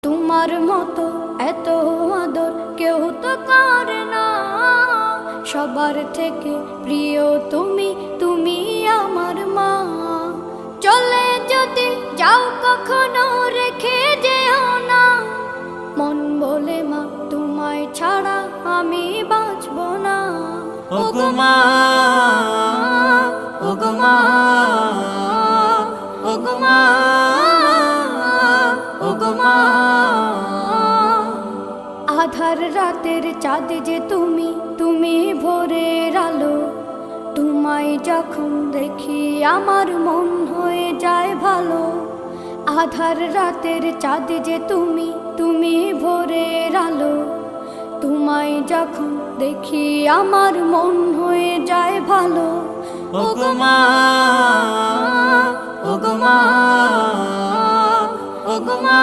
তোমার মতো এত আদর কেউ তো করে না। সবার থেকে প্রিয় তুমি, তুমি আমার মা। চলে যদি যাও কখনো রেখে যেও না, মন বলে মা তোমায় ছাড়া আমি বাঁচব না। ওগো মা, ওগো মা, ওগো মা, ওগো মা। আধার রাতের চাঁদ যে তুমি, তুমি ভোরের আলো। তোমায় যখন দেখি আমার মন হয়ে যায় ভালো। আধার রাতের চাঁদ যে তুমি, তুমি ভোরের আলো। তোমায় যখন দেখি আমার মন হয়ে যায় ভালো। ওগো মা, ওগো মা, ওগো মা।